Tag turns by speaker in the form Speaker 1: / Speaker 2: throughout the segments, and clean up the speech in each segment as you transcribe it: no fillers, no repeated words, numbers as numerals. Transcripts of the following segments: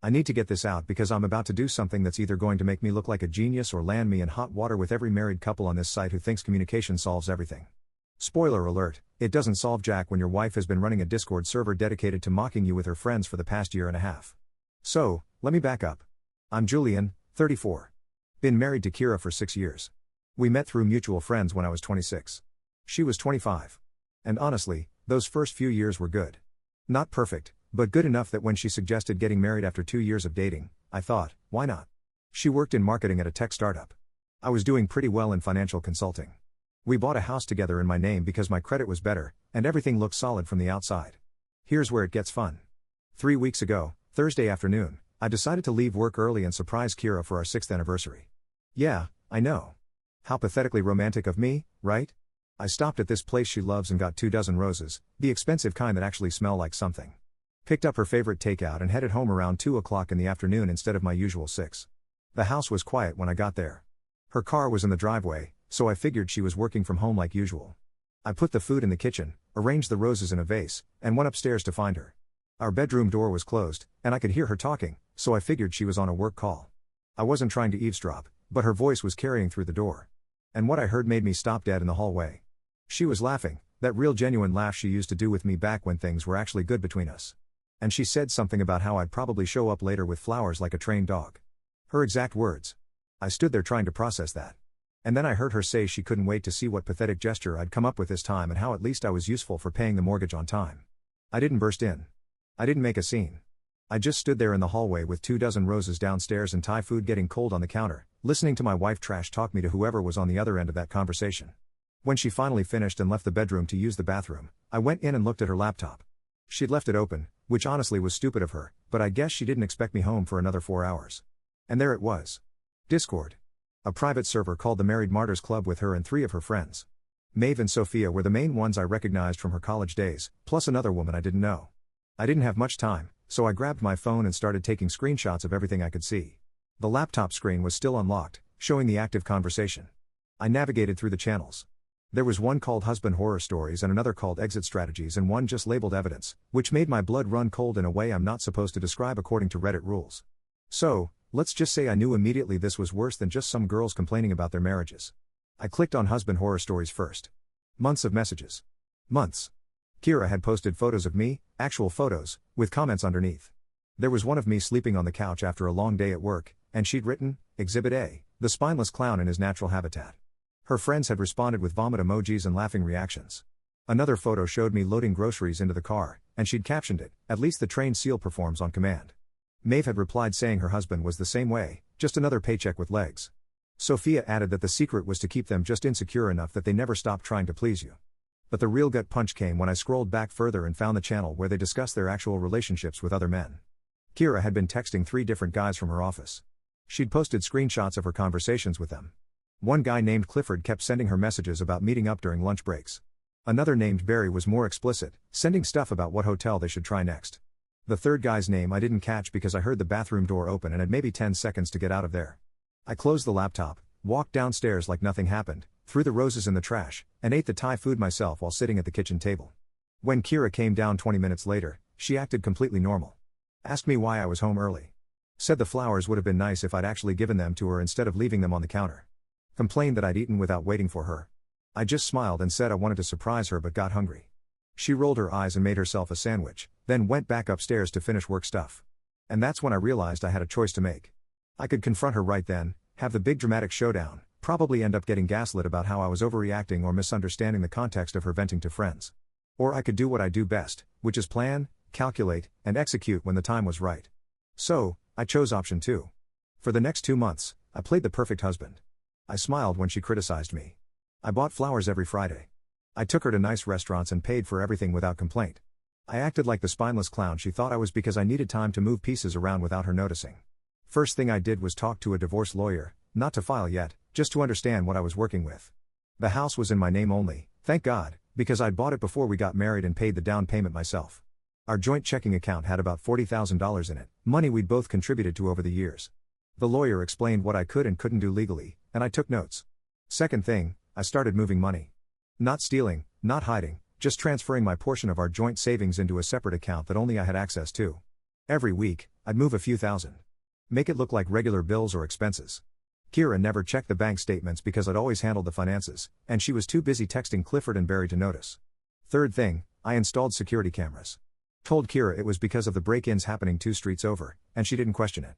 Speaker 1: I need to get this out because I'm about to do something that's either going to make me look like a genius or land me in hot water with every married couple on this site who thinks communication solves everything. Spoiler alert, it doesn't solve jack when your wife has been running a Discord server dedicated to mocking you with her friends for the past year and a half. So, let me back up. I'm Julian, 34. Been married to Kira for 6 years. We met through mutual friends when I was 26. She was 25. And honestly, those first few years were good. Not perfect, but good enough that when she suggested getting married after 2 years of dating, I thought, why not? She worked in marketing at a tech startup. I was doing pretty well in financial consulting. We bought a house together in my name because my credit was better, and everything looked solid from the outside. Here's where it gets fun. 3 weeks ago, Thursday afternoon, I decided to leave work early and surprise Kira for our 6th anniversary. Yeah, I know. How pathetically romantic of me, right? I stopped at this place she loves and got 24 roses, the expensive kind that actually smell like something. Picked up her favorite takeout and headed home around 2 o'clock in the afternoon instead of my usual 6. The house was quiet when I got there. Her car was in the driveway, so I figured she was working from home like usual. I put the food in the kitchen, arranged the roses in a vase, and went upstairs to find her. Our bedroom door was closed, and I could hear her talking, so I figured she was on a work call. I wasn't trying to eavesdrop, but her voice was carrying through the door. And what I heard made me stop dead in the hallway. She was laughing, that real genuine laugh she used to do with me back when things were actually good between us. And she said something about how I'd probably show up later with flowers like a trained dog. Her exact words. I stood there trying to process that. And then I heard her say she couldn't wait to see what pathetic gesture I'd come up with this time and how at least I was useful for paying the mortgage on time. I didn't burst in. I didn't make a scene. I just stood there in the hallway with 24 roses downstairs and Thai food getting cold on the counter, listening to my wife trash talk me to whoever was on the other end of that conversation. When she finally finished and left the bedroom to use the bathroom, I went in and looked at her laptop. She'd left it open, which honestly was stupid of her, but I guess she didn't expect me home for another 4 hours. And there it was. Discord. A private server called the Married Martyrs Club with her and 3 of her friends. Maeve and Sophia were the main ones I recognized from her college days, plus another woman I didn't know. I didn't have much time, so I grabbed my phone and started taking screenshots of everything I could see. The laptop screen was still unlocked, showing the active conversation. I navigated through the channels. There was one called Husband Horror Stories and another called Exit Strategies and one just labeled Evidence, which made my blood run cold in a way I'm not supposed to describe according to Reddit rules. So, let's just say I knew immediately this was worse than just some girls complaining about their marriages. I clicked on Husband Horror Stories first. Months of messages. Months. Kira had posted photos of me, actual photos, with comments underneath. There was one of me sleeping on the couch after a long day at work, and she'd written, Exhibit A, the spineless clown in his natural habitat. Her friends had responded with vomit emojis and laughing reactions. Another photo showed me loading groceries into the car, and she'd captioned it, at least the trained seal performs on command. Maeve had replied saying her husband was the same way, just another paycheck with legs. Sophia added that the secret was to keep them just insecure enough that they never stopped trying to please you. But the real gut punch came when I scrolled back further and found the channel where they discussed their actual relationships with other men. Kira had been texting 3 different guys from her office. She'd posted screenshots of her conversations with them. One guy named Clifford kept sending her messages about meeting up during lunch breaks. Another named Barry was more explicit, sending stuff about what hotel they should try next. The third guy's name I didn't catch because I heard the bathroom door open and had maybe 10 seconds to get out of there. I closed the laptop, walked downstairs like nothing happened, threw the roses in the trash, and ate the Thai food myself while sitting at the kitchen table. When Kira came down 20 minutes later, she acted completely normal. Asked me why I was home early. Said the flowers would have been nice if I'd actually given them to her instead of leaving them on the counter. Complained that I'd eaten without waiting for her. I just smiled and said I wanted to surprise her but got hungry. She rolled her eyes and made herself a sandwich, then went back upstairs to finish work stuff. And that's when I realized I had a choice to make. I could confront her right then, have the big dramatic showdown, probably end up getting gaslit about how I was overreacting or misunderstanding the context of her venting to friends. Or I could do what I do best, which is plan, calculate, and execute when the time was right. So, I chose option 2. For the next 2 months, I played the perfect husband. I smiled when she criticized me. I bought flowers every Friday. I took her to nice restaurants and paid for everything without complaint. I acted like the spineless clown she thought I was because I needed time to move pieces around without her noticing. First thing I did was talk to a divorce lawyer, not to file yet, just to understand what I was working with. The house was in my name only, thank God, because I'd bought it before we got married and paid the down payment myself. Our joint checking account had about $40,000 in it, money we'd both contributed to over the years. The lawyer explained what I could and couldn't do legally, and I took notes. Second thing, I started moving money. Not stealing, not hiding, just transferring my portion of our joint savings into a separate account that only I had access to. Every week, I'd move a few thousand. Make it look like regular bills or expenses. Kira never checked the bank statements because I'd always handled the finances, and she was too busy texting Clifford and Barry to notice. Third thing, I installed security cameras. Told Kira it was because of the break-ins happening 2 streets over, and she didn't question it.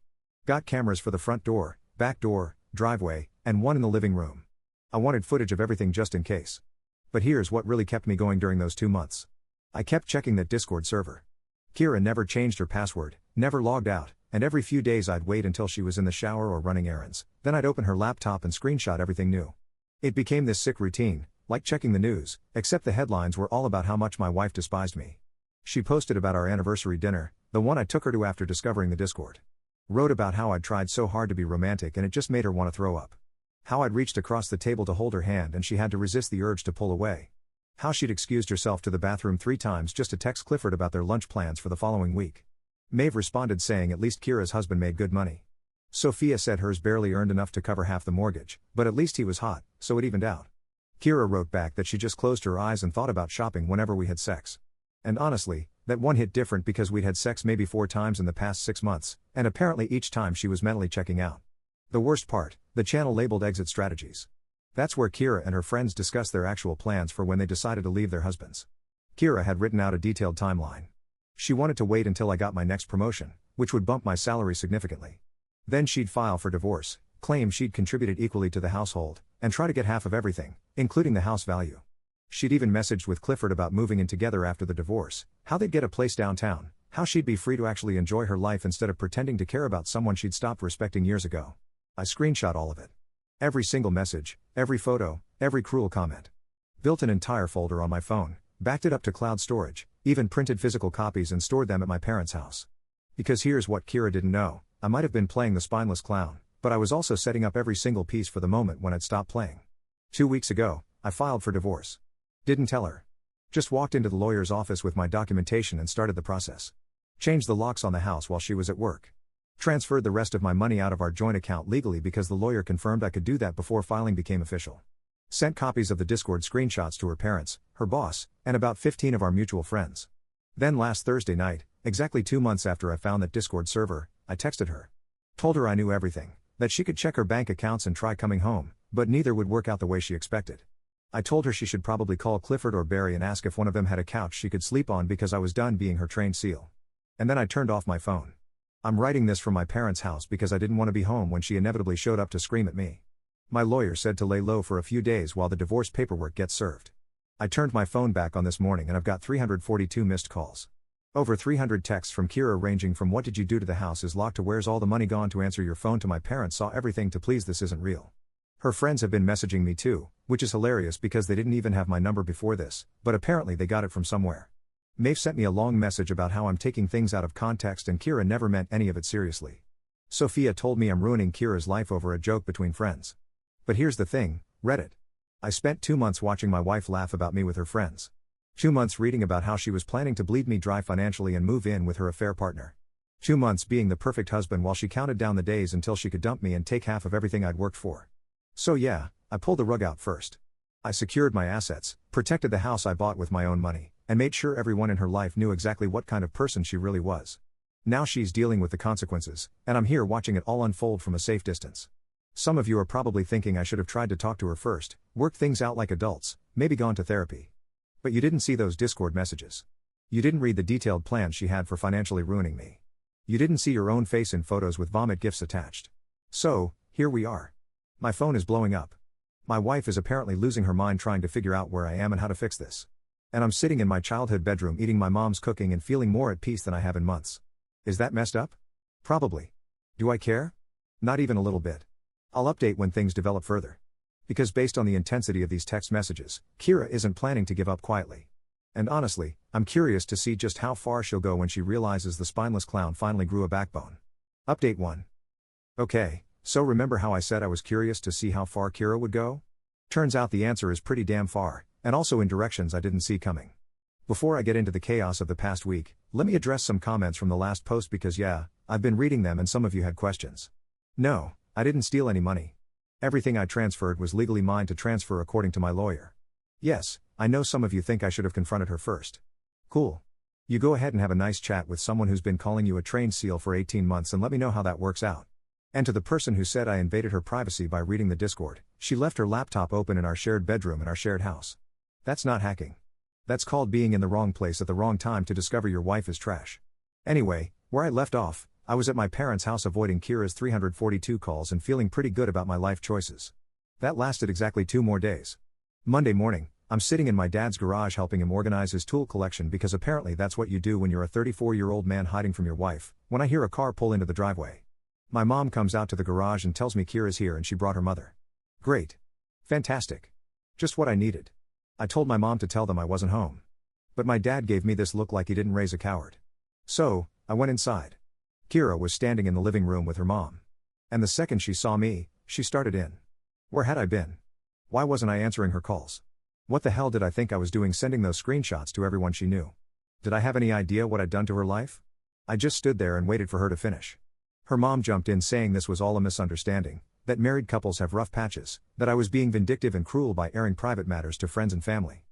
Speaker 1: Got cameras for the front door, back door, driveway, and one in the living room. I wanted footage of everything just in case. But here's what really kept me going during those 2 months. I kept checking that Discord server. Kira never changed her password, never logged out, and every few days I'd wait until she was in the shower or running errands, then I'd open her laptop and screenshot everything new. It became this sick routine, like checking the news, except the headlines were all about how much my wife despised me. She posted about our anniversary dinner, the one I took her to after discovering the Discord. Wrote about how I'd tried so hard to be romantic and it just made her want to throw up. How I'd reached across the table to hold her hand and she had to resist the urge to pull away. How she'd excused herself to the bathroom 3 times just to text Clifford about their lunch plans for the following week. Maeve responded saying at least Kira's husband made good money. Sophia said hers barely earned enough to cover half the mortgage, but at least he was hot, so it evened out. Kira wrote back that she just closed her eyes and thought about shopping whenever we had sex. And honestly, that one hit different because we'd had sex maybe 4 times in the past 6 months, and apparently each time she was mentally checking out. The worst part, the channel labeled Exit Strategies. That's where Kira and her friends discuss their actual plans for when they decided to leave their husbands. Kira had written out a detailed timeline. She wanted to wait until I got my next promotion, which would bump my salary significantly. Then she'd file for divorce, claim she'd contributed equally to the household, and try to get half of everything, including the house value. She'd even messaged with Clifford about moving in together after the divorce, how they'd get a place downtown, how she'd be free to actually enjoy her life instead of pretending to care about someone she'd stopped respecting years ago. I screenshot all of it. Every single message, every photo, every cruel comment. Built an entire folder on my phone, backed it up to cloud storage, even printed physical copies and stored them at my parents' house. Because here's what Kira didn't know, I might have been playing the spineless clown, but I was also setting up every single piece for the moment when I'd stop playing. 2 weeks ago, I filed for divorce. Didn't tell her. Just walked into the lawyer's office with my documentation and started the process. Changed the locks on the house while she was at work. Transferred the rest of my money out of our joint account legally because the lawyer confirmed I could do that before filing became official. Sent copies of the Discord screenshots to her parents, her boss, and about 15 of our mutual friends. Then last Thursday night, exactly 2 months after I found that Discord server, I texted her. Told her I knew everything, that she could check her bank accounts and try coming home, but neither would work out the way she expected. I told her she should probably call Clifford or Barry and ask if one of them had a couch she could sleep on because I was done being her trained seal. And then I turned off my phone. I'm writing this from my parents' house because I didn't want to be home when she inevitably showed up to scream at me. My lawyer said to lay low for a few days while the divorce paperwork gets served. I turned my phone back on this morning and I've got 342 missed calls. Over 300 texts from Kira ranging from what did you do to the house is locked to where's all the money gone to answer your phone to my parents saw everything to please this isn't real. Her friends have been messaging me too, which is hilarious because they didn't even have my number before this, but apparently they got it from somewhere. Maeve sent me a long message about how I'm taking things out of context and Kira never meant any of it seriously. Sophia told me I'm ruining Kira's life over a joke between friends. But here's the thing, Reddit. I spent 2 months watching my wife laugh about me with her friends. 2 months reading about how she was planning to bleed me dry financially and move in with her affair partner. 2 months being the perfect husband while she counted down the days until she could dump me and take half of everything I'd worked for. So yeah, I pulled the rug out first. I secured my assets, protected the house I bought with my own money, and made sure everyone in her life knew exactly what kind of person she really was. Now she's dealing with the consequences, and I'm here watching it all unfold from a safe distance. Some of you are probably thinking I should have tried to talk to her first, work things out like adults, maybe gone to therapy. But you didn't see those Discord messages. You didn't read the detailed plans she had for financially ruining me. You didn't see your own face in photos with vomit gifs attached. So, here we are. My phone is blowing up. My wife is apparently losing her mind trying to figure out where I am and how to fix this. And I'm sitting in my childhood bedroom eating my mom's cooking and feeling more at peace than I have in months. Is that messed up? Probably. Do I care? Not even a little bit. I'll update when things develop further. Because based on the intensity of these text messages, Kira isn't planning to give up quietly. And honestly, I'm curious to see just how far she'll go when she realizes the spineless clown finally grew a backbone. Update 1. Okay, so remember how I said I was curious to see how far Kira would go? Turns out the answer is pretty damn far, and also in directions I didn't see coming. Before I get into the chaos of the past week, let me address some comments from the last post because yeah, I've been reading them and some of you had questions. No, I didn't steal any money. Everything I transferred was legally mine to transfer according to my lawyer. Yes, I know some of you think I should have confronted her first. Cool. You go ahead and have a nice chat with someone who's been calling you a trained SEAL for 18 months and let me know how that works out. And to the person who said I invaded her privacy by reading the Discord, she left her laptop open in our shared bedroom in our shared house. That's not hacking. That's called being in the wrong place at the wrong time to discover your wife is trash. Anyway, where I left off, I was at my parents' house avoiding Kira's 342 calls and feeling pretty good about my life choices. That lasted exactly 2 more days. Monday morning, I'm sitting in my dad's garage helping him organize his tool collection because apparently that's what you do when you're a 34-year-old man hiding from your wife, when I hear a car pull into the driveway. My mom comes out to the garage and tells me Kira's here and she brought her mother. Great. Fantastic. Just what I needed. I told my mom to tell them I wasn't home. But my dad gave me this look like he didn't raise a coward. So, I went inside. Kira was standing in the living room with her mom. And the second she saw me, she started in. Where had I been? Why wasn't I answering her calls? What the hell did I think I was doing sending those screenshots to everyone she knew? Did I have any idea what I'd done to her life? I just stood there and waited for her to finish. Her mom jumped in saying this was all a misunderstanding, that married couples have rough patches, that I was being vindictive and cruel by airing private matters to friends and family.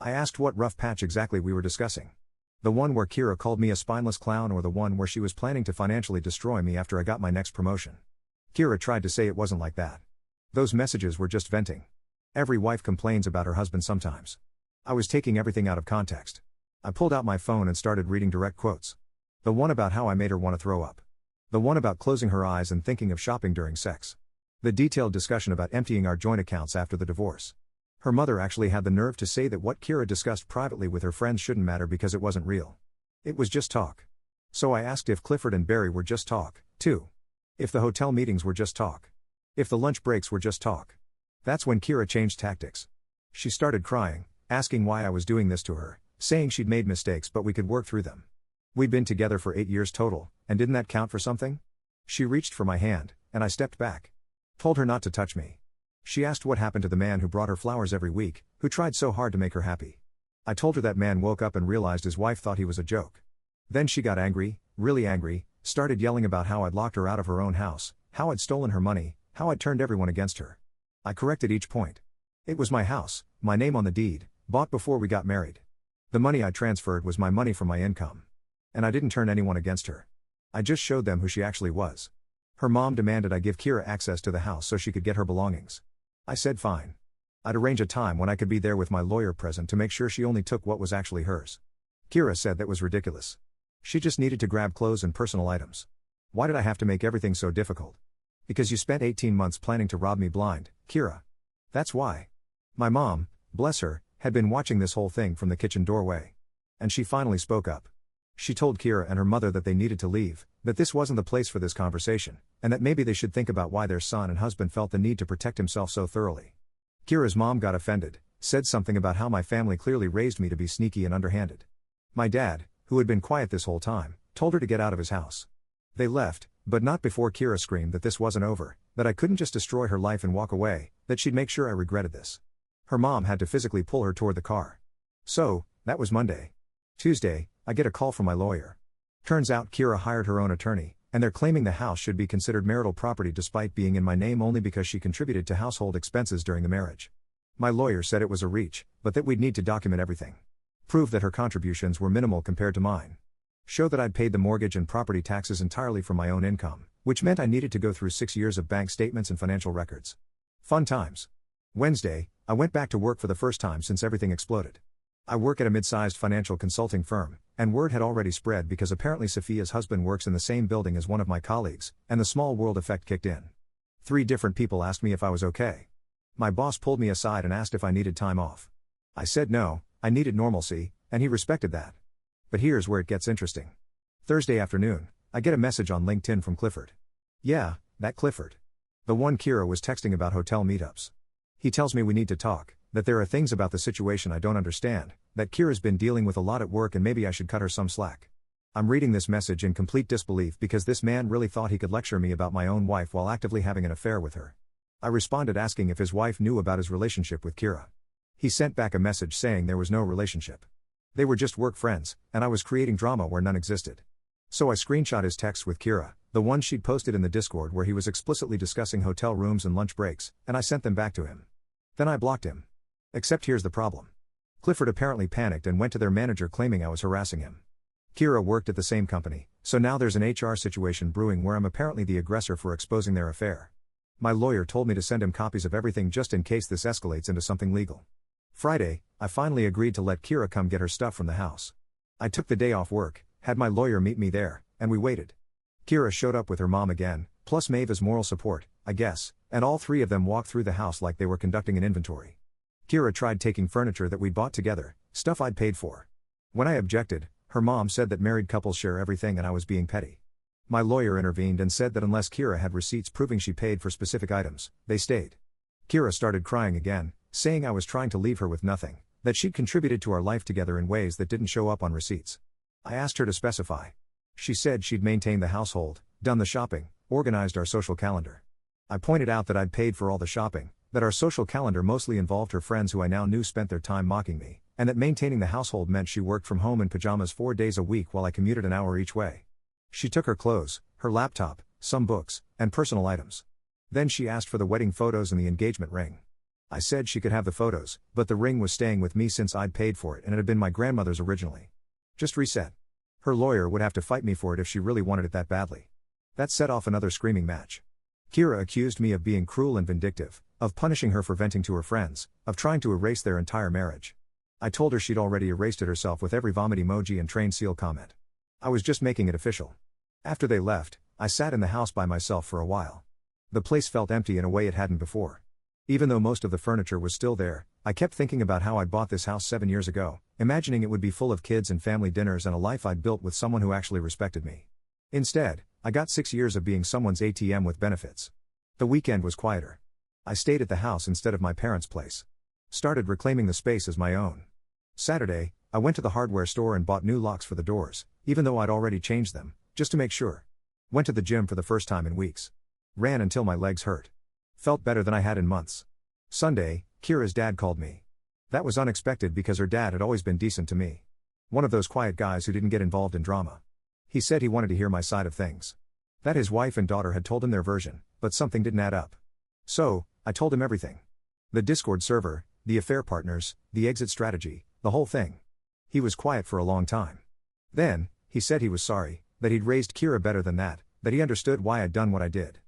Speaker 1: I asked what rough patch exactly we were discussing. The one where Kira called me a spineless clown or the one where she was planning to financially destroy me after I got my next promotion. Kira tried to say it wasn't like that. Those messages were just venting. Every wife complains about her husband sometimes. I was taking everything out of context. I pulled out my phone and started reading direct quotes. The one about how I made her want to throw up. The one about closing her eyes and thinking of shopping during sex. The detailed discussion about emptying our joint accounts after the divorce. Her mother actually had the nerve to say that what Kira discussed privately with her friends shouldn't matter because it wasn't real. It was just talk. So I asked if Clifford and Barry were just talk, too. If the hotel meetings were just talk. If the lunch breaks were just talk. That's when Kira changed tactics. She started crying, asking why I was doing this to her, saying she'd made mistakes but we could work through them. We'd been together for 8 years total, and didn't that count for something? She reached for my hand, and I stepped back. Told her not to touch me. She asked what happened to the man who brought her flowers every week, who tried so hard to make her happy. I told her that man woke up and realized his wife thought he was a joke. Then she got angry, really angry, started yelling about how I'd locked her out of her own house, how I'd stolen her money, how I'd turned everyone against her. I corrected each point. It was my house, my name on the deed, bought before we got married. The money I transferred was my money from my income. And I didn't turn anyone against her. I just showed them who she actually was. Her mom demanded I give Kira access to the house so she could get her belongings. I said fine. I'd arrange a time when I could be there with my lawyer present to make sure she only took what was actually hers. Kira said that was ridiculous. She just needed to grab clothes and personal items. Why did I have to make everything so difficult? Because you spent 18 months planning to rob me blind, Kira. That's why. My mom, bless her, had been watching this whole thing from the kitchen doorway. And she finally spoke up. She told Kira and her mother that they needed to leave, that this wasn't the place for this conversation, and that maybe they should think about why their son and husband felt the need to protect himself so thoroughly. Kira's mom got offended, said something about how my family clearly raised me to be sneaky and underhanded. My dad, who had been quiet this whole time, told her to get out of his house. They left, but not before Kira screamed that this wasn't over, that I couldn't just destroy her life and walk away, that she'd make sure I regretted this. Her mom had to physically pull her toward the car. So, that was Monday. Tuesday, I get a call from my lawyer. Turns out Kira hired her own attorney, and they're claiming the house should be considered marital property despite being in my name only because she contributed to household expenses during the marriage. My lawyer said it was a reach, but that we'd need to document everything. Prove that her contributions were minimal compared to mine. Show that I'd paid the mortgage and property taxes entirely from my own income, which meant I needed to go through 6 years of bank statements and financial records. Fun times. Wednesday, I went back to work for the first time since everything exploded. I work at a mid-sized financial consulting firm, and word had already spread because apparently Sophia's husband works in the same building as one of my colleagues, and the small world effect kicked in. 3 different people asked me if I was okay. My boss pulled me aside and asked if I needed time off. I said no, I needed normalcy, and he respected that. But here's where it gets interesting. Thursday afternoon, I get a message on LinkedIn from Clifford. Yeah, that Clifford. The one Kira was texting about hotel meetups. He tells me we need to talk, that there are things about the situation I don't understand, that Kira's been dealing with a lot at work and maybe I should cut her some slack. I'm reading this message in complete disbelief because this man really thought he could lecture me about my own wife while actively having an affair with her. I responded asking if his wife knew about his relationship with Kira. He sent back a message saying there was no relationship. They were just work friends, and I was creating drama where none existed. So I screenshot his text with Kira, the one she'd posted in the Discord where he was explicitly discussing hotel rooms and lunch breaks, and I sent them back to him. Then I blocked him. Except here's the problem. Clifford apparently panicked and went to their manager claiming I was harassing him. Kira worked at the same company, so now there's an HR situation brewing where I'm apparently the aggressor for exposing their affair. My lawyer told me to send him copies of everything just in case this escalates into something legal. Friday, I finally agreed to let Kira come get her stuff from the house. I took the day off work, had my lawyer meet me there, and we waited. Kira showed up with her mom again, plus Maeve as moral support, I guess, and all three of them walked through the house like they were conducting an inventory. Kira tried taking furniture that we'd bought together, stuff I'd paid for. When I objected, her mom said that married couples share everything and I was being petty. My lawyer intervened and said that unless Kira had receipts proving she paid for specific items, they stayed. Kira started crying again, saying I was trying to leave her with nothing, that she'd contributed to our life together in ways that didn't show up on receipts. I asked her to specify. She said she'd maintained the household, done the shopping, organized our social calendar. I pointed out that I'd paid for all the shopping, that our social calendar mostly involved her friends who I now knew spent their time mocking me, and that maintaining the household meant she worked from home in pajamas 4 days a week while I commuted an hour each way. She took her clothes, her laptop, some books, and personal items. Then she asked for the wedding photos and the engagement ring. I said she could have the photos, but the ring was staying with me since I'd paid for it and it had been my grandmother's originally. Just reset. Her lawyer would have to fight me for it if she really wanted it that badly. That set off another screaming match. Kira accused me of being cruel and vindictive, of punishing her for venting to her friends, of trying to erase their entire marriage. I told her she'd already erased it herself with every vomit emoji and train seal comment. I was just making it official. After they left, I sat in the house by myself for a while. The place felt empty in a way it hadn't before. Even though most of the furniture was still there, I kept thinking about how I'd bought this house 7 years ago, imagining it would be full of kids and family dinners and a life I'd built with someone who actually respected me. Instead, I got 6 years of being someone's ATM with benefits. The weekend was quieter. I stayed at the house instead of my parents' place. Started reclaiming the space as my own. Saturday, I went to the hardware store and bought new locks for the doors, even though I'd already changed them, just to make sure. Went to the gym for the first time in weeks. Ran until my legs hurt. Felt better than I had in months. Sunday, Kira's dad called me. That was unexpected because her dad had always been decent to me. One of those quiet guys who didn't get involved in drama. He said he wanted to hear my side of things. That his wife and daughter had told him their version, but something didn't add up. So, I told him everything. The Discord server, the affair partners, the exit strategy, the whole thing. He was quiet for a long time. Then, he said he was sorry, that he'd raised Kira better than that he understood why I'd done what I did.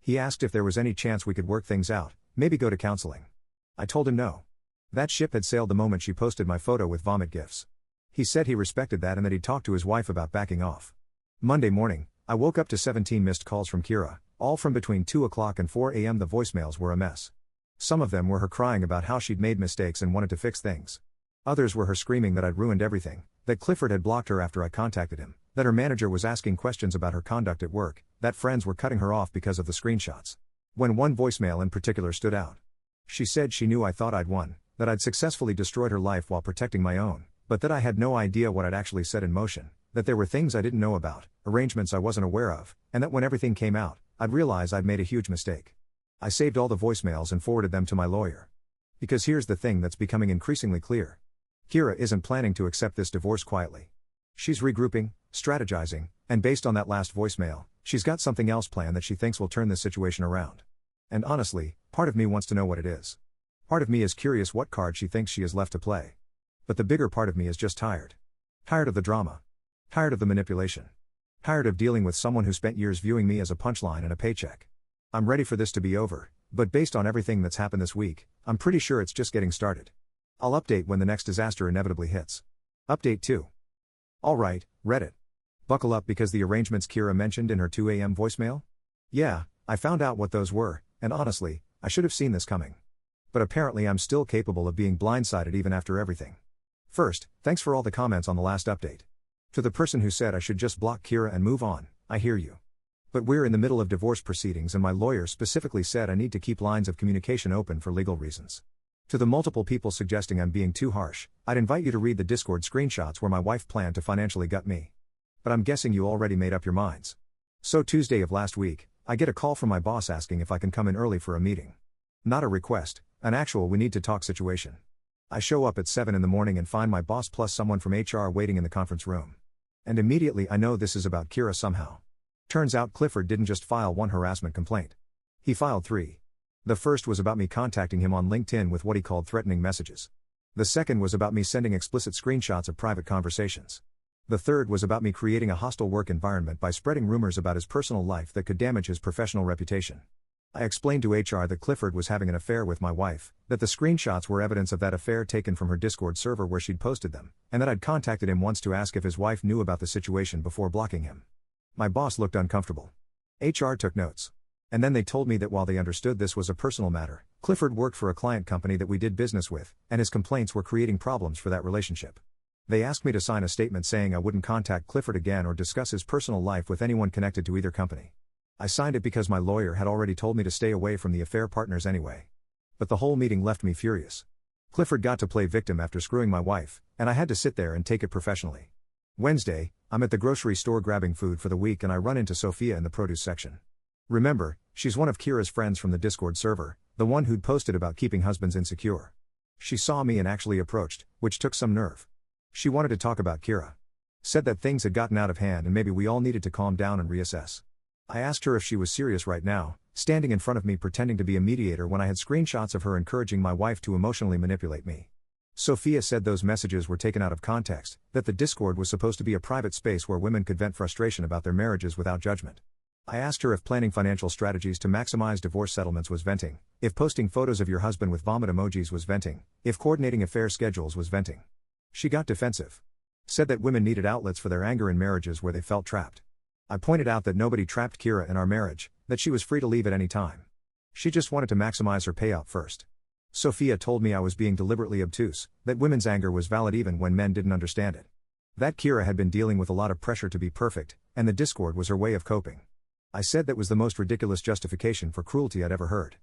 Speaker 1: He asked if there was any chance we could work things out, maybe go to counseling. I told him no. That ship had sailed the moment she posted my photo with vomit gifs. He said he respected that and that he'd talked to his wife about backing off. Monday morning, I woke up to 17 missed calls from Kira, all from between 2 o'clock and 4 a.m. The voicemails were a mess. Some of them were her crying about how she'd made mistakes and wanted to fix things. Others were her screaming that I'd ruined everything, that Clifford had blocked her after I contacted him, that her manager was asking questions about her conduct at work, that friends were cutting her off because of the screenshots. When one voicemail in particular stood out. She said she knew I thought I'd won, that I'd successfully destroyed her life while protecting my own, but that I had no idea what I'd actually set in motion, that there were things I didn't know about, arrangements I wasn't aware of, and that when everything came out, I'd realize I'd made a huge mistake. I saved all the voicemails and forwarded them to my lawyer. Because here's the thing that's becoming increasingly clear. Kira isn't planning to accept this divorce quietly. She's regrouping, strategizing, and based on that last voicemail, she's got something else planned that she thinks will turn this situation around. And honestly, part of me wants to know what it is. Part of me is curious what card she thinks she has left to play. But the bigger part of me is just tired. Tired of the drama. Tired of the manipulation. Tired of dealing with someone who spent years viewing me as a punchline and a paycheck. I'm ready for this to be over, but based on everything that's happened this week, I'm pretty sure it's just getting started. I'll update when the next disaster inevitably hits. Update 2. Alright, Reddit. Buckle up because the arrangements Kira mentioned in her 2 a.m. voicemail? Yeah, I found out what those were, and honestly, I should have seen this coming. But apparently I'm still capable of being blindsided even after everything. First, thanks for all the comments on the last update. To the person who said I should just block Kira and move on, I hear you. But we're in the middle of divorce proceedings and my lawyer specifically said I need to keep lines of communication open for legal reasons. To the multiple people suggesting I'm being too harsh, I'd invite you to read the Discord screenshots where my wife planned to financially gut me. But I'm guessing you already made up your minds. So Tuesday of last week, I get a call from my boss asking if I can come in early for a meeting. Not a request, an actual we need to talk situation. I show up at 7 in the morning and find my boss plus someone from HR waiting in the conference room. And immediately I know this is about Kira somehow. Turns out Clifford didn't just file one harassment complaint. He filed 3. The first was about me contacting him on LinkedIn with what he called threatening messages. The second was about me sending explicit screenshots of private conversations. The third was about me creating a hostile work environment by spreading rumors about his personal life that could damage his professional reputation. I explained to HR that Clifford was having an affair with my wife, that the screenshots were evidence of that affair taken from her Discord server where she'd posted them, and that I'd contacted him once to ask if his wife knew about the situation before blocking him. My boss looked uncomfortable. HR took notes. And then they told me that while they understood this was a personal matter, Clifford worked for a client company that we did business with, and his complaints were creating problems for that relationship. They asked me to sign a statement saying I wouldn't contact Clifford again or discuss his personal life with anyone connected to either company. I signed it because my lawyer had already told me to stay away from the affair partners anyway. But the whole meeting left me furious. Clifford got to play victim after screwing my wife, and I had to sit there and take it professionally. Wednesday, I'm at the grocery store grabbing food for the week and I run into Sophia in the produce section. Remember, she's one of Kira's friends from the Discord server, the one who'd posted about keeping husbands insecure. She saw me and actually approached, which took some nerve. She wanted to talk about Kira. Said that things had gotten out of hand and maybe we all needed to calm down and reassess. I asked her if she was serious right now, standing in front of me pretending to be a mediator when I had screenshots of her encouraging my wife to emotionally manipulate me. Sophia said those messages were taken out of context, that the Discord was supposed to be a private space where women could vent frustration about their marriages without judgment. I asked her if planning financial strategies to maximize divorce settlements was venting, if posting photos of your husband with vomit emojis was venting, if coordinating affair schedules was venting. She got defensive. Said that women needed outlets for their anger in marriages where they felt trapped. I pointed out that nobody trapped Kira in our marriage, that she was free to leave at any time. She just wanted to maximize her payout first. Sophia told me I was being deliberately obtuse, that women's anger was valid even when men didn't understand it. That Kira had been dealing with a lot of pressure to be perfect, and the Discord was her way of coping. I said that was the most ridiculous justification for cruelty I'd ever heard.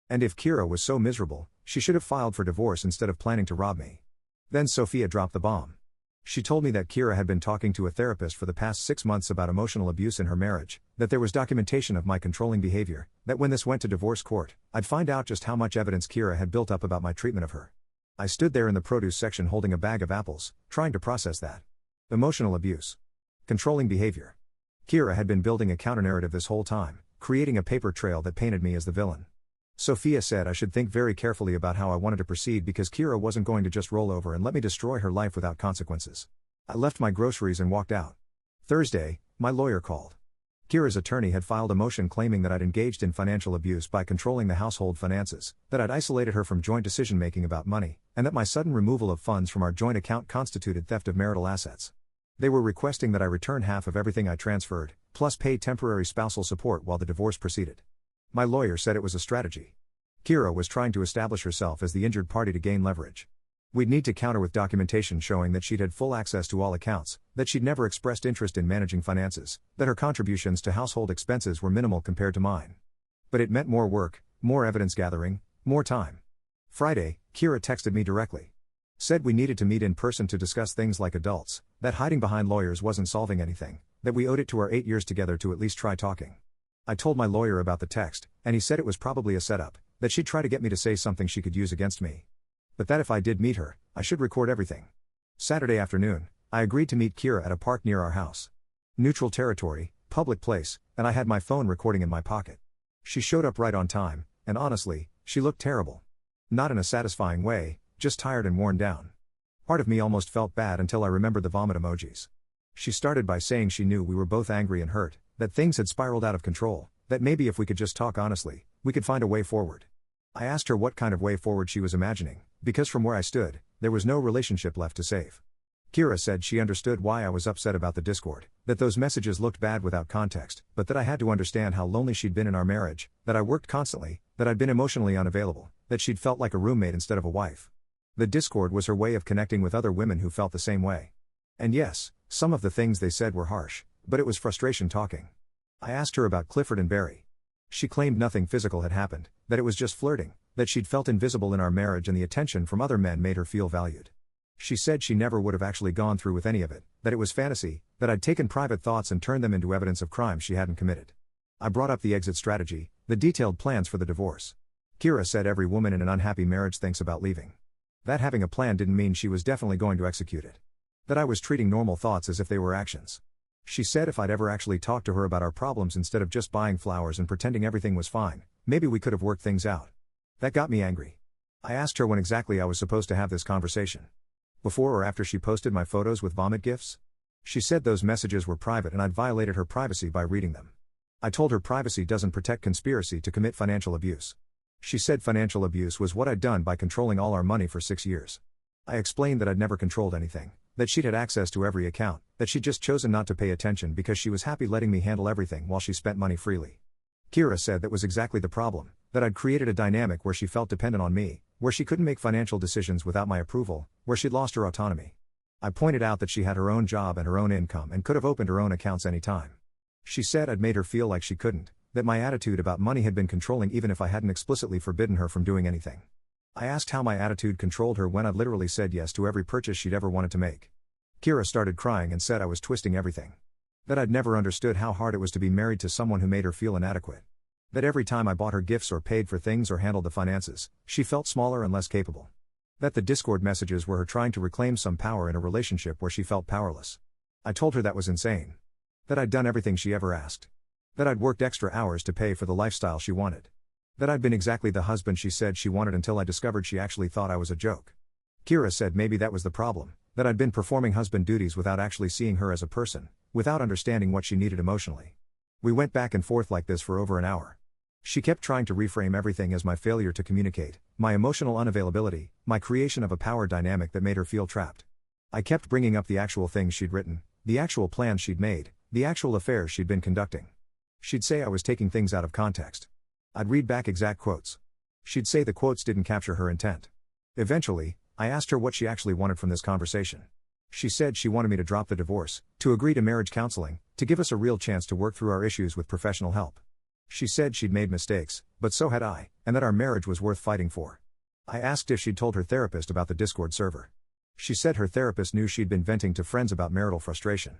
Speaker 1: And if Kira was so miserable, she should have filed for divorce instead of planning to rob me. Then Sophia dropped the bomb. She told me that Kira had been talking to a therapist for the past 6 months about emotional abuse in her marriage, that there was documentation of my controlling behavior, that when this went to divorce court, I'd find out just how much evidence Kira had built up about my treatment of her. I stood there in the produce section holding a bag of apples, trying to process that. Emotional abuse. Controlling behavior. Kira had been building a counter-narrative this whole time, creating a paper trail that painted me as the villain. Sophia said I should think very carefully about how I wanted to proceed because Kira wasn't going to just roll over and let me destroy her life without consequences. I left my groceries and walked out. Thursday, my lawyer called. Kira's attorney had filed a motion claiming that I'd engaged in financial abuse by controlling the household finances, that I'd isolated her from joint decision-making about money, and that my sudden removal of funds from our joint account constituted theft of marital assets. They were requesting that I return half of everything I transferred, plus pay temporary spousal support while the divorce proceeded. My lawyer said it was a strategy. Kira was trying to establish herself as the injured party to gain leverage. We'd need to counter with documentation showing that she'd had full access to all accounts, that she'd never expressed interest in managing finances, that her contributions to household expenses were minimal compared to mine. But it meant more work, more evidence gathering, more time. Friday, Kira texted me directly. Said we needed to meet in person to discuss things like adults, that hiding behind lawyers wasn't solving anything, that we owed it to our 8 years together to at least try talking. I told my lawyer about the text, and he said it was probably a setup, that she'd try to get me to say something she could use against me. But that if I did meet her, I should record everything. Saturday afternoon, I agreed to meet Kira at a park near our house. Neutral territory, public place, and I had my phone recording in my pocket. She showed up right on time, and honestly, she looked terrible. Not in a satisfying way, just tired and worn down. Part of me almost felt bad until I remembered the vomit emojis. She started by saying she knew we were both angry and hurt, that things had spiraled out of control, that maybe if we could just talk honestly, we could find a way forward. I asked her what kind of way forward she was imagining, because from where I stood, there was no relationship left to save. Kira said she understood why I was upset about the Discord, that those messages looked bad without context, but that I had to understand how lonely she'd been in our marriage, that I worked constantly, that I'd been emotionally unavailable, that she'd felt like a roommate instead of a wife. The Discord was her way of connecting with other women who felt the same way. And yes, some of the things they said were harsh, but it was frustration talking. I asked her about Clifford and Barry. She claimed nothing physical had happened, that it was just flirting, that she'd felt invisible in our marriage and the attention from other men made her feel valued. She said she never would have actually gone through with any of it, that it was fantasy, that I'd taken private thoughts and turned them into evidence of crimes she hadn't committed. I brought up the exit strategy, the detailed plans for the divorce. Kira said every woman in an unhappy marriage thinks about leaving. That having a plan didn't mean she was definitely going to execute it. That I was treating normal thoughts as if they were actions. She said if I'd ever actually talked to her about our problems instead of just buying flowers and pretending everything was fine, maybe we could have worked things out. That got me angry. I asked her when exactly I was supposed to have this conversation. Before or after she posted my photos with vomit gifs? She said those messages were private and I'd violated her privacy by reading them. I told her privacy doesn't protect conspiracy to commit financial abuse. She said financial abuse was what I'd done by controlling all our money for 6 years. I explained that I'd never controlled anything, that she'd had access to every account, that she'd just chosen not to pay attention because she was happy letting me handle everything while she spent money freely. Kira said that was exactly the problem, that I'd created a dynamic where she felt dependent on me, where she couldn't make financial decisions without my approval, where she'd lost her autonomy. I pointed out that she had her own job and her own income and could have opened her own accounts anytime. She said I'd made her feel like she couldn't, that my attitude about money had been controlling even if I hadn't explicitly forbidden her from doing anything. I asked how my attitude controlled her when I'd literally said yes to every purchase she'd ever wanted to make. Kira started crying and said I was twisting everything. That I'd never understood how hard it was to be married to someone who made her feel inadequate. That every time I bought her gifts or paid for things or handled the finances, she felt smaller and less capable. That the Discord messages were her trying to reclaim some power in a relationship where she felt powerless. I told her that was insane. That I'd done everything she ever asked. That I'd worked extra hours to pay for the lifestyle she wanted. That I'd been exactly the husband she said she wanted until I discovered she actually thought I was a joke. Kira said maybe that was the problem, that I'd been performing husband duties without actually seeing her as a person, without understanding what she needed emotionally. We went back and forth like this for over an hour. She kept trying to reframe everything as my failure to communicate, my emotional unavailability, my creation of a power dynamic that made her feel trapped. I kept bringing up the actual things she'd written, the actual plans she'd made, the actual affairs she'd been conducting. She'd say I was taking things out of context. I'd read back exact quotes. She'd say the quotes didn't capture her intent. Eventually, I asked her what she actually wanted from this conversation. She said she wanted me to drop the divorce, to agree to marriage counseling, to give us a real chance to work through our issues with professional help. She said she'd made mistakes, but so had I, and that our marriage was worth fighting for. I asked if she'd told her therapist about the Discord server. She said her therapist knew she'd been venting to friends about marital frustration.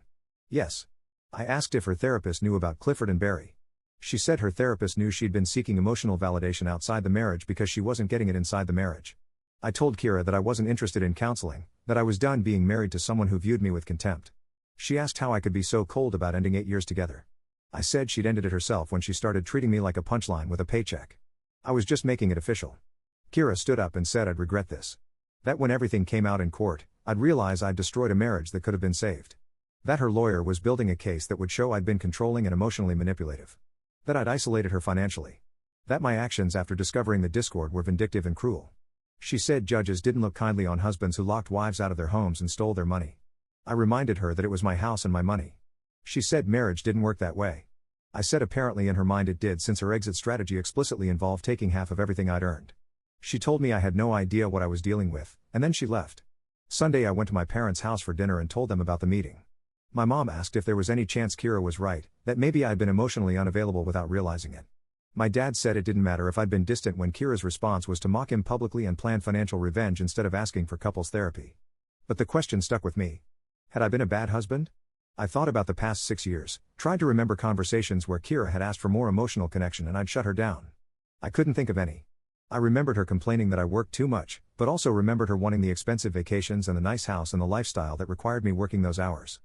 Speaker 1: Yes. I asked if her therapist knew about Clifford and Barry. She said her therapist knew she'd been seeking emotional validation outside the marriage because she wasn't getting it inside the marriage. I told Kira that I wasn't interested in counseling, that I was done being married to someone who viewed me with contempt. She asked how I could be so cold about ending 8 years together. I said she'd ended it herself when she started treating me like a punchline with a paycheck. I was just making it official. Kira stood up and said I'd regret this. That when everything came out in court, I'd realize I'd destroyed a marriage that could have been saved. That her lawyer was building a case that would show I'd been controlling and emotionally manipulative. That I'd isolated her financially. That my actions after discovering the Discord were vindictive and cruel. She said judges didn't look kindly on husbands who locked wives out of their homes and stole their money. I reminded her that it was my house and my money. She said marriage didn't work that way. I said apparently in her mind it did since her exit strategy explicitly involved taking half of everything I'd earned. She told me I had no idea what I was dealing with, and then she left. Sunday I went to my parents' house for dinner and told them about the meeting. My mom asked if there was any chance Kira was right, that maybe I'd been emotionally unavailable without realizing it. My dad said it didn't matter if I'd been distant when Kira's response was to mock him publicly and plan financial revenge instead of asking for couples therapy. But the question stuck with me. Had I been a bad husband? I thought about the past 6 years, tried to remember conversations where Kira had asked for more emotional connection and I'd shut her down. I couldn't think of any. I remembered her complaining that I worked too much, but also remembered her wanting the expensive vacations and the nice house and the lifestyle that required me working those hours.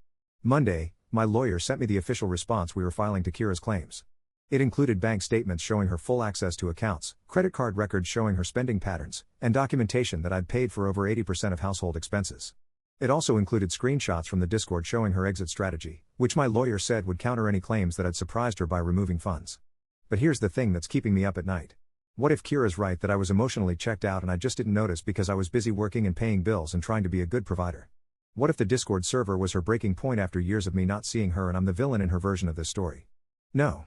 Speaker 1: Monday, my lawyer sent me the official response we were filing to Kira's claims. It included bank statements showing her full access to accounts, credit card records showing her spending patterns, and documentation that I'd paid for over 80% of household expenses. It also included screenshots from the Discord showing her exit strategy, which my lawyer said would counter any claims that I'd surprised her by removing funds. But here's the thing that's keeping me up at night. What if Kira's right that I was emotionally checked out and I just didn't notice because I was busy working and paying bills and trying to be a good provider? What if the Discord server was her breaking point after years of me not seeing her and I'm the villain in her version of this story? No,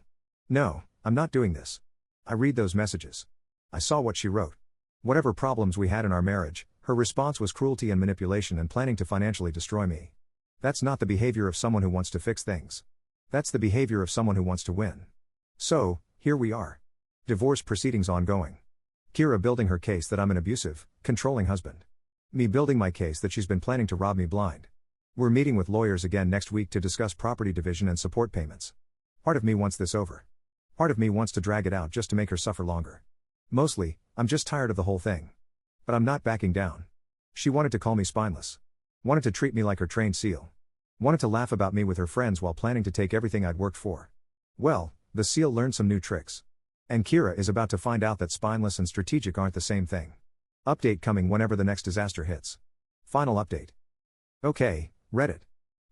Speaker 1: I'm not doing this. I read those messages. I saw what she wrote. Whatever problems we had in our marriage, her response was cruelty and manipulation and planning to financially destroy me. That's not the behavior of someone who wants to fix things. That's the behavior of someone who wants to win. So, here we are. Divorce proceedings ongoing. Kira building her case that I'm an abusive, controlling husband. Me building my case that she's been planning to rob me blind. We're meeting with lawyers again next week to discuss property division and support payments. Part of me wants this over. Part of me wants to drag it out just to make her suffer longer. Mostly, I'm just tired of the whole thing. But I'm not backing down. She wanted to call me spineless. Wanted to treat me like her trained seal. Wanted to laugh about me with her friends while planning to take everything I'd worked for. Well, the seal learned some new tricks. And Kira is about to find out that spineless and strategic aren't the same thing. Update coming whenever the next disaster hits. Final update. Okay, Reddit.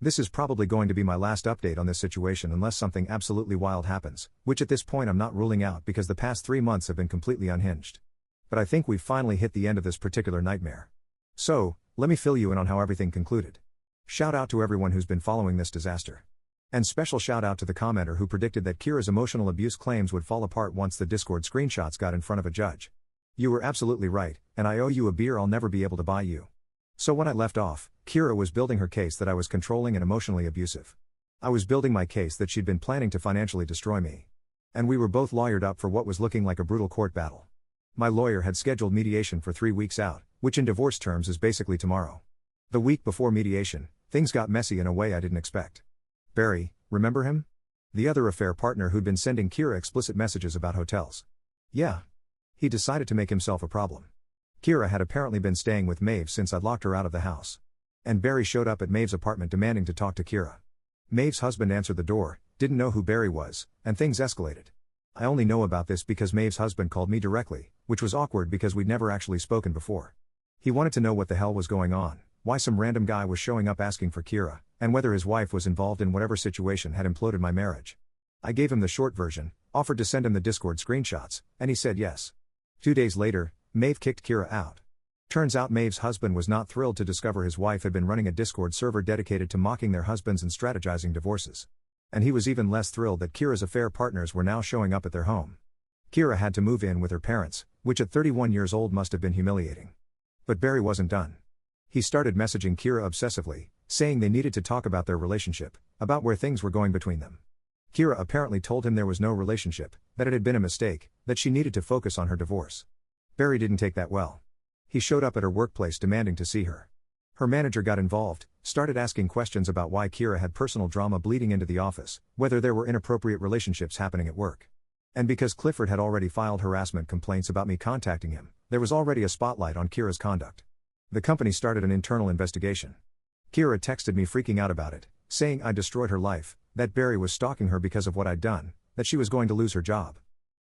Speaker 1: This is probably going to be my last update on this situation unless something absolutely wild happens, which at this point I'm not ruling out because the past 3 months have been completely unhinged. But I think we've finally hit the end of this particular nightmare. So, let me fill you in on how everything concluded. Shout out to everyone who's been following this disaster. And special shout out to the commenter who predicted that Kira's emotional abuse claims would fall apart once the Discord screenshots got in front of a judge. You were absolutely right, and I owe you a beer I'll never be able to buy you. So when I left off, Kira was building her case that I was controlling and emotionally abusive. I was building my case that she'd been planning to financially destroy me. And we were both lawyered up for what was looking like a brutal court battle. My lawyer had scheduled mediation for 3 weeks out, which in divorce terms is basically tomorrow. The week before mediation, things got messy in a way I didn't expect. Barry, remember him? The other affair partner who'd been sending Kira explicit messages about hotels. Yeah. He decided to make himself a problem. Kira had apparently been staying with Maeve since I'd locked her out of the house. And Barry showed up at Maeve's apartment demanding to talk to Kira. Maeve's husband answered the door, didn't know who Barry was, and things escalated. I only know about this because Maeve's husband called me directly, which was awkward because we'd never actually spoken before. He wanted to know what the hell was going on, why some random guy was showing up asking for Kira, and whether his wife was involved in whatever situation had imploded my marriage. I gave him the short version, offered to send him the Discord screenshots, and he said yes. 2 days later, Maeve kicked Kira out. Turns out Maeve's husband was not thrilled to discover his wife had been running a Discord server dedicated to mocking their husbands and strategizing divorces. And he was even less thrilled that Kira's affair partners were now showing up at their home. Kira had to move in with her parents, which at 31 years old must have been humiliating. But Barry wasn't done. He started messaging Kira obsessively, saying they needed to talk about their relationship, about where things were going between them. Kira apparently told him there was no relationship, that it had been a mistake, that she needed to focus on her divorce. Barry didn't take that well. He showed up at her workplace demanding to see her. Her manager got involved, started asking questions about why Kira had personal drama bleeding into the office, whether there were inappropriate relationships happening at work. And because Clifford had already filed harassment complaints about me contacting him, there was already a spotlight on Kira's conduct. The company started an internal investigation. Kira texted me freaking out about it, saying I destroyed her life, that Barry was stalking her because of what I'd done, that she was going to lose her job.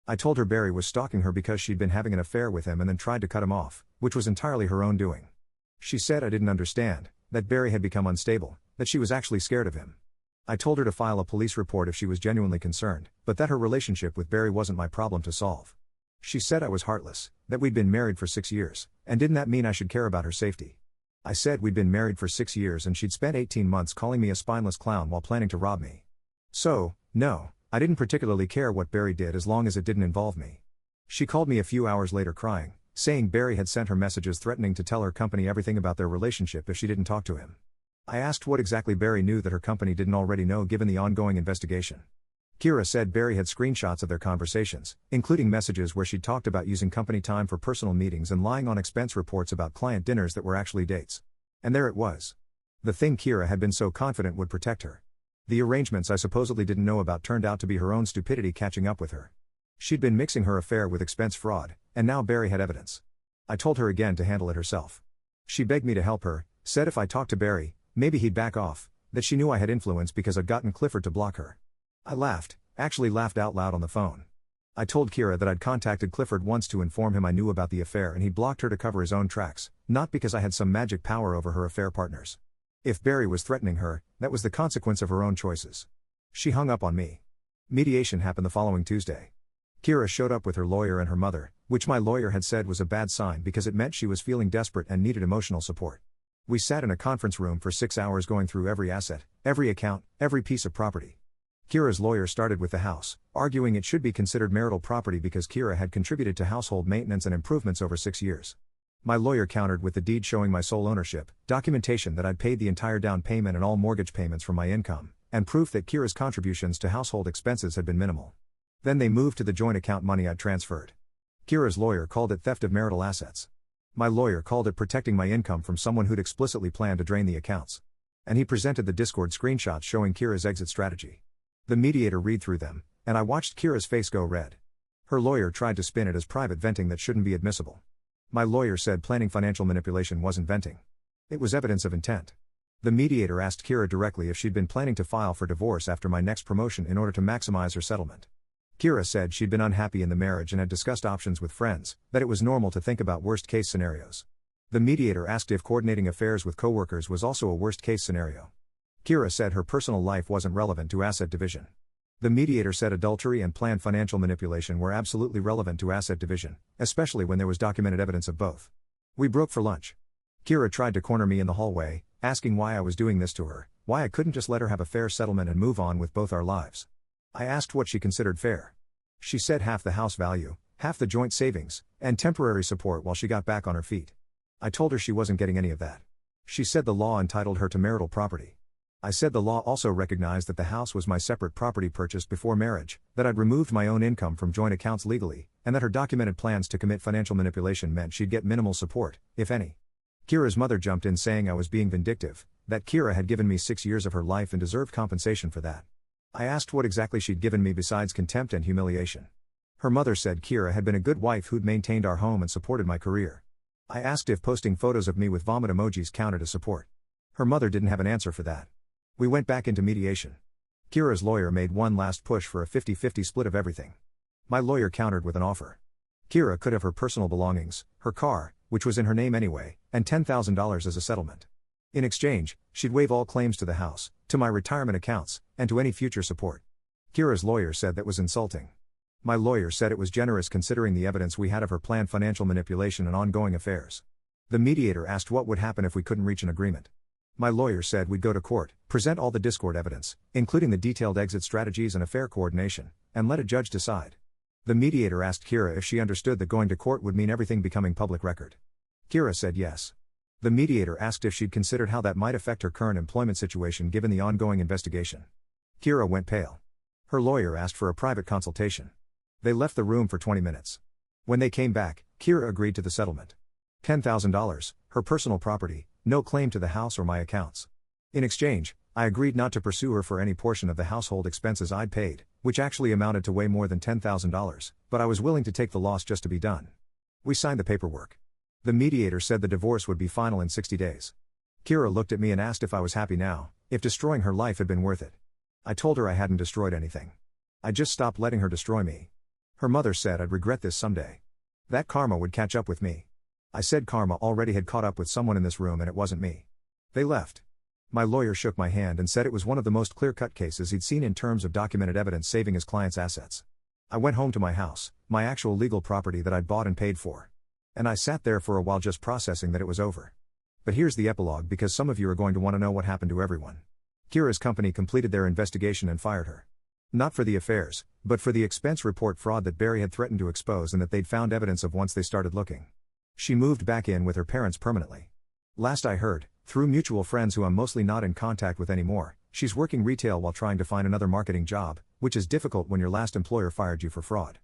Speaker 1: I told her Barry was stalking her because she'd been having an affair with him and then tried to cut him off, which was entirely her own doing. She said I didn't understand, that Barry had become unstable, that she was actually scared of him. I told her to file a police report if she was genuinely concerned, but that her relationship with Barry wasn't my problem to solve. She said I was heartless, that we'd been married for 6 years, and didn't that mean I should care about her safety? I said we'd been married for 6 years and she'd spent 18 months calling me a spineless clown while planning to rob me. So, no, I didn't particularly care what Barry did as long as it didn't involve me. She called me a few hours later crying, saying Barry had sent her messages threatening to tell her company everything about their relationship if she didn't talk to him. I asked what exactly Barry knew that her company didn't already know given the ongoing investigation. Kira said Barry had screenshots of their conversations, including messages where she talked about using company time for personal meetings and lying on expense reports about client dinners that were actually dates. And there it was. The thing Kira had been so confident would protect her. The arrangements I supposedly didn't know about turned out to be her own stupidity catching up with her. She'd been mixing her affair with expense fraud, and now Barry had evidence. I told her again to handle it herself. She begged me to help her, said if I talked to Barry, maybe he'd back off, that she knew I had influence because I'd gotten Clifford to block her. I laughed, actually laughed out loud on the phone. I told Kira that I'd contacted Clifford once to inform him I knew about the affair and he blocked her to cover his own tracks, not because I had some magic power over her affair partners. If Barry was threatening her, that was the consequence of her own choices. She hung up on me. Mediation happened the following Tuesday. Kira showed up with her lawyer and her mother, which my lawyer had said was a bad sign because it meant she was feeling desperate and needed emotional support. We sat in a conference room for 6 hours going through every asset, every account, every piece of property. Kira's lawyer started with the house, arguing it should be considered marital property because Kira had contributed to household maintenance and improvements over 6 years. My lawyer countered with the deed showing my sole ownership, documentation that I'd paid the entire down payment and all mortgage payments from my income, and proof that Kira's contributions to household expenses had been minimal. Then they moved to the joint account money I'd transferred. Kira's lawyer called it theft of marital assets. My lawyer called it protecting my income from someone who'd explicitly planned to drain the accounts. And he presented the Discord screenshots showing Kira's exit strategy. The mediator read through them, and I watched Kira's face go red. Her lawyer tried to spin it as private venting that shouldn't be admissible. My lawyer said planning financial manipulation wasn't venting. It was evidence of intent. The mediator asked Kira directly if she'd been planning to file for divorce after my next promotion in order to maximize her settlement. Kira said she'd been unhappy in the marriage and had discussed options with friends, that it was normal to think about worst-case scenarios. The mediator asked if coordinating affairs with coworkers was also a worst-case scenario. Kira said her personal life wasn't relevant to asset division. The mediator said adultery and planned financial manipulation were absolutely relevant to asset division, especially when there was documented evidence of both. We broke for lunch. Kira tried to corner me in the hallway, asking why I was doing this to her, why I couldn't just let her have a fair settlement and move on with both our lives. I asked what she considered fair. She said half the house value, half the joint savings, and temporary support while she got back on her feet. I told her she wasn't getting any of that. She said the law entitled her to marital property. I said the law also recognized that the house was my separate property purchased before marriage, that I'd removed my own income from joint accounts legally, and that her documented plans to commit financial manipulation meant she'd get minimal support, if any. Kira's mother jumped in saying I was being vindictive, that Kira had given me 6 years of her life and deserved compensation for that. I asked what exactly she'd given me besides contempt and humiliation. Her mother said Kira had been a good wife who'd maintained our home and supported my career. I asked if posting photos of me with vomit emojis counted as support. Her mother didn't have an answer for that. We went back into mediation. Kira's lawyer made one last push for a 50-50 split of everything. My lawyer countered with an offer. Kira could have her personal belongings, her car, which was in her name anyway, and $10,000 as a settlement. In exchange, she'd waive all claims to the house, to my retirement accounts, and to any future support. Kira's lawyer said that was insulting. My lawyer said it was generous considering the evidence we had of her planned financial manipulation and ongoing affairs. The mediator asked what would happen if we couldn't reach an agreement. My lawyer said we'd go to court, present all the discord evidence, including the detailed exit strategies and affair coordination, and let a judge decide. The mediator asked Kira if she understood that going to court would mean everything becoming public record. Kira said yes. The mediator asked if she'd considered how that might affect her current employment situation given the ongoing investigation. Kira went pale. Her lawyer asked for a private consultation. They left the room for 20 minutes. When they came back, Kira agreed to the settlement. $10,000, her personal property, no claim to the house or my accounts. In exchange, I agreed not to pursue her for any portion of the household expenses I'd paid, which actually amounted to way more than $10,000, but I was willing to take the loss just to be done. We signed the paperwork. The mediator said the divorce would be final in 60 days. Kira looked at me and asked if I was happy now, if destroying her life had been worth it. I told her I hadn't destroyed anything. I just stopped letting her destroy me. Her mother said I'd regret this someday. That karma would catch up with me. I said karma already had caught up with someone in this room and it wasn't me. They left. My lawyer shook my hand and said it was one of the most clear-cut cases he'd seen in terms of documented evidence saving his client's assets. I went home to my house, my actual legal property that I'd bought and paid for. And I sat there for a while just processing that it was over. But here's the epilogue because some of you are going to want to know what happened to everyone. Kira's company completed their investigation and fired her. Not for the affairs, but for the expense report fraud that Barry had threatened to expose and that they'd found evidence of once they started looking. She moved back in with her parents permanently. Last I heard, through mutual friends who I'm mostly not in contact with anymore, she's working retail while trying to find another marketing job, which is difficult when your last employer fired you for fraud.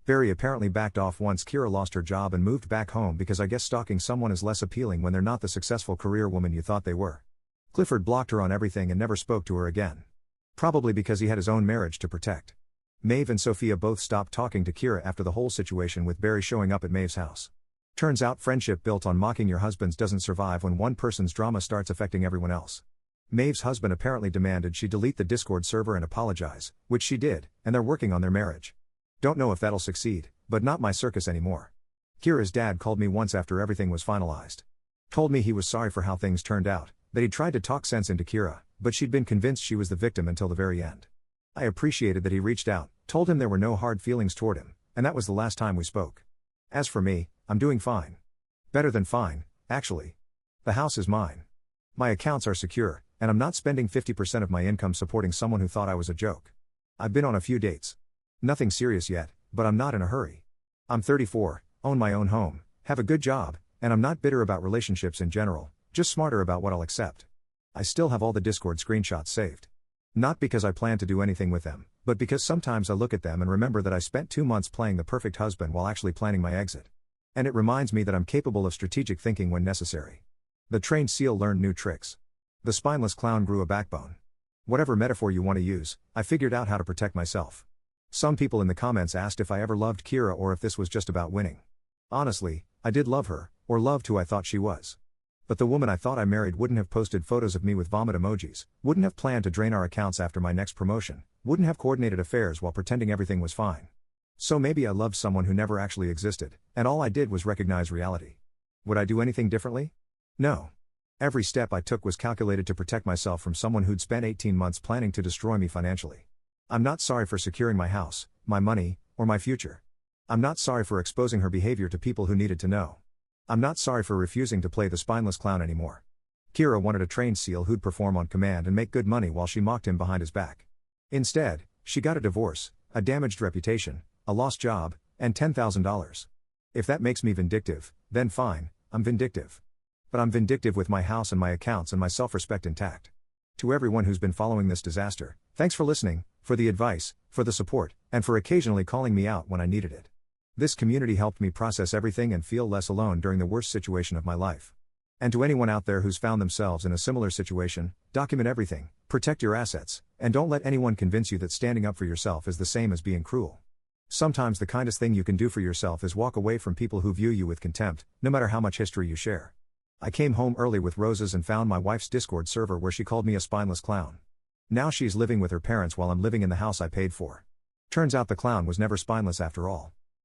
Speaker 1: Barry apparently backed off once Kira lost her job and moved back home because I guess stalking someone is less appealing when they're not the successful career woman you thought they were. Clifford blocked her on everything and never spoke to her again. Probably because he had his own marriage to protect. Maeve and Sophia both stopped talking to Kira after the whole situation with Barry showing up at Maeve's house. Turns out friendship built on mocking your husbands doesn't survive when one person's drama starts affecting everyone else. Maeve's husband apparently demanded she delete the Discord server and apologize, which she did, and they're working on their marriage. Don't know if that'll succeed, but not my circus anymore. Kira's dad called me once after everything was finalized. Told me he was sorry for how things turned out, that he'd tried to talk sense into Kira, but she'd been convinced she was the victim until the very end. I appreciated that he reached out, told him there were no hard feelings toward him, and that was the last time we spoke. As for me, I'm doing fine. Better than fine, actually. The house is mine. My accounts are secure, and I'm not spending 50% of my income supporting someone who thought I was a joke. I've been on a few dates. Nothing serious yet, but I'm not in a hurry. I'm 34, own my own home, have a good job, and I'm not bitter about relationships in general, just smarter about what I'll accept. I still have all the Discord screenshots saved. Not because I plan to do anything with them, but because sometimes I look at them and remember that I spent 2 months playing the perfect husband while actually planning my exit. And it reminds me that I'm capable of strategic thinking when necessary. The trained seal learned new tricks. The spineless clown grew a backbone. Whatever metaphor you want to use, I figured out how to protect myself. Some people in the comments asked if I ever loved Kira or if this was just about winning. Honestly, I did love her, or loved who I thought she was. But the woman I thought I married wouldn't have posted photos of me with vomit emojis, wouldn't have planned to drain our accounts after my next promotion, wouldn't have coordinated affairs while pretending everything was fine. So maybe I loved someone who never actually existed, and all I did was recognize reality. Would I do anything differently? No. Every step I took was calculated to protect myself from someone who'd spent 18 months planning to destroy me financially. I'm not sorry for securing my house, my money, or my future. I'm not sorry for exposing her behavior to people who needed to know. I'm not sorry for refusing to play the spineless clown anymore. Kira wanted a trained SEAL who'd perform on command and make good money while she mocked him behind his back. Instead, she got a divorce, a damaged reputation, a lost job, and $10,000. If that makes me vindictive, then fine, I'm vindictive. But I'm vindictive with my house and my accounts and my self-respect intact. To everyone who's been following this disaster, thanks for listening, for the advice, for the support, and for occasionally calling me out when I needed it. This community helped me process everything and feel less alone during the worst situation of my life. And to anyone out there who's found themselves in a similar situation, document everything, protect your assets, and don't let anyone convince you that standing up for yourself is the same as being cruel. Sometimes the kindest thing you can do for yourself is walk away from people who view you with contempt, no matter how much history you share. I came home early with roses and found my wife's Discord server where she called me a spineless clown. Now she's living with her parents while I'm living in the house I paid for. Turns out the clown was never spineless after all.